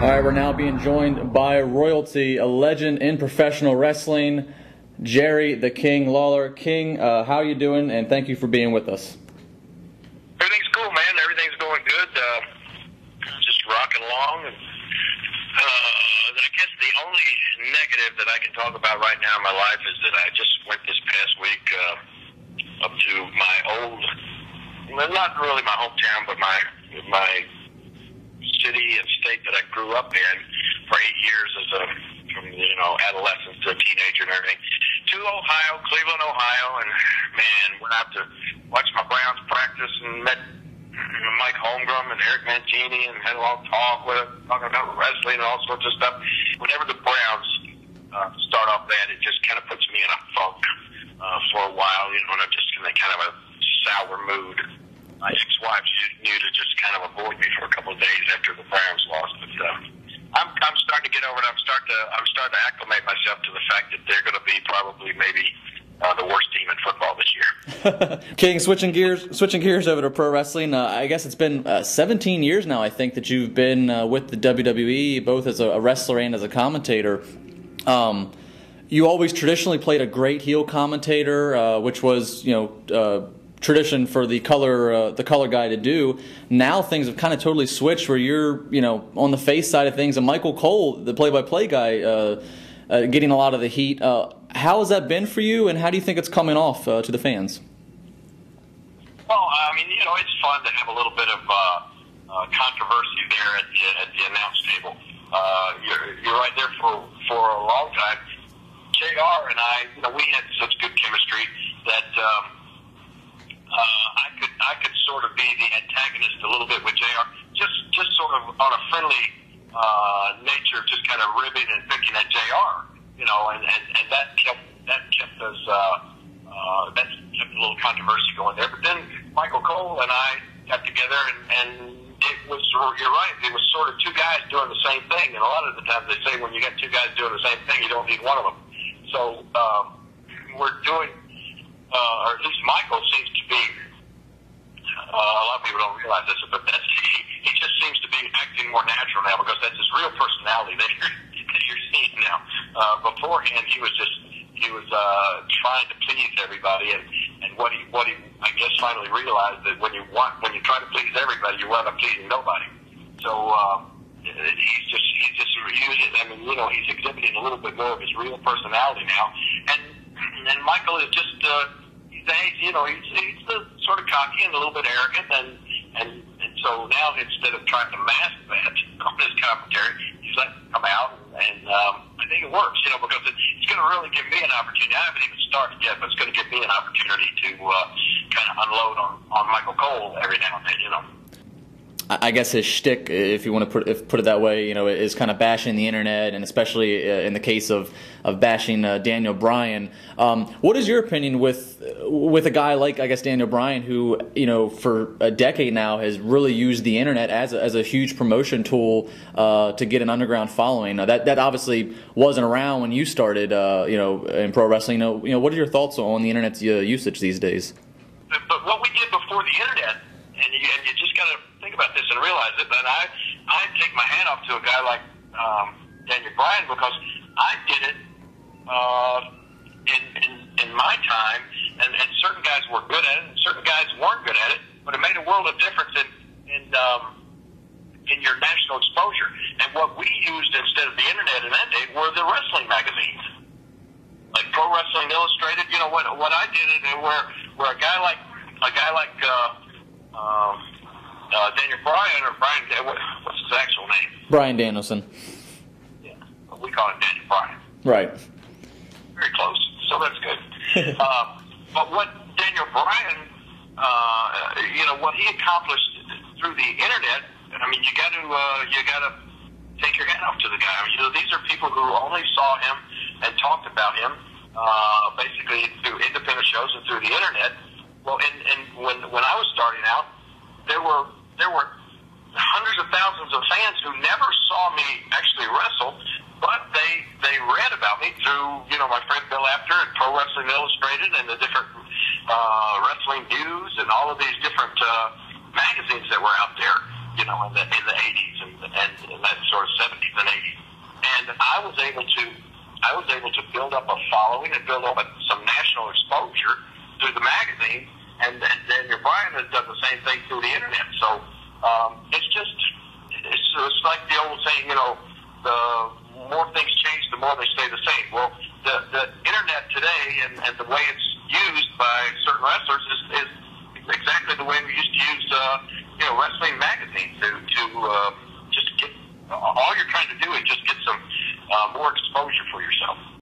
All right, we're now being joined by royalty, a legend in professional wrestling, Jerry the King Lawler. King, how are you doing? And thank you for being with us. Everything's cool, man. Everything's going good. Just rocking along. And I guess the only negative that I can talk about right now in my life is that I just went this past week up to my old, well, not really my hometown, but my city and state that I grew up in for 8 years from adolescence to a teenager and everything, to Ohio, Cleveland, Ohio, and man, went out to watch my Browns practice and met Mike Holmgren and Eric Mancini and had a long talk with him, talking about wrestling and all sorts of stuff. Whenever the Browns start off bad, it just kind of puts me in a funk for a while, and I'm just in a kind of a sour mood. My ex-wife knew to just kind of avoid me for a couple of days after the Browns lost, but I'm starting to get over it. I'm starting to acclimate myself to the fact that they're going to be probably maybe the worst team in football this year. King, switching gears over to pro wrestling. I guess it's been 17 years now, I think, that you've been with the WWE, both as a wrestler and as a commentator. You always traditionally played a great heel commentator, which was, tradition for the color guy to do. Now things have kind of totally switched, where you're, on the face side of things, and Michael Cole, the play-by-play guy, getting a lot of the heat. How has that been for you, and how do you think it's coming off to the fans? Well, I mean, it's fun to have a little bit of controversy there at the announce table. You're right there for a long time. JR and I, we had such good chemistry that I could sort of be the antagonist a little bit with JR, just sort of on a friendly nature, just kind of ribbing and picking at JR, and that kept us that kept a little controversy going there. But then Michael Cole and I got together, and it was, you're right, it was sort of two guys doing the same thing. And a lot of the times they say when you got two guys doing the same thing, you don't need one of them. So we're doing, or at least Michael seems to be, a lot of people don't realize this, but he just seems to be acting more natural now, because that's his real personality that you're seeing now. Beforehand, he was trying to please everybody, and what he I guess finally realized that when you try to please everybody, you wind up pleasing nobody. So he's just using. I mean, he's exhibiting a little bit more of his real personality now, and Michael is just. He's the sort of cocky and a little bit arrogant, and so now instead of trying to mask that on his commentary, he's letting it come out, and I think it works, because it's going to really give me an opportunity. I haven't even started yet, but it's going to give me an opportunity to kind of unload on Michael Cole every now and then, I guess his shtick, if you want to put it that way, is kind of bashing the internet, and especially in the case of bashing Daniel Bryan. What is your opinion with a guy like, I guess, Daniel Bryan, who for a decade now has really used the internet as a huge promotion tool to get an underground following? That obviously wasn't around when you started, in pro wrestling. What are your thoughts on the internet's usage these days? But what we did before the internet, and you just got to think about this and realize it, but I take my hat off to a guy like Daniel Bryan, because I did it in my time, and certain guys were good at it, and certain guys weren't good at it, but it made a world of difference in your national exposure. And what we used instead of the internet in that day were the wrestling magazines, like Pro Wrestling Illustrated. What I did it, and where a guy like Daniel Bryan, or Brian, what's his actual name? Bryan Danielson. Yeah, we call him Daniel Bryan. Right. Very close, so that's good. But what Daniel Bryan, what he accomplished through the internet, I mean, you got to take your hat off to the guy. I mean, these are people who only saw him and talked about him, basically through independent shows and through the internet. Well, and when I was starting out, there were hundreds of thousands of fans who never saw me actually wrestle, but they read about me through my friend Bill Apter and Pro Wrestling Illustrated and the different wrestling news and all of these different magazines that were out there. you know, in the 80s and that sort of 70s and 80s. And I was able to build up a following and build up some national exposure through the magazine. And Daniel Bryan has done the same thing through the internet. So it's like the old saying, you know, the more things change, the more they stay the same. Well, the internet today and the way it's used by certain wrestlers is exactly the way we used to use, you know, wrestling magazines to just get. All you're trying to do is just get some more exposure for yourself.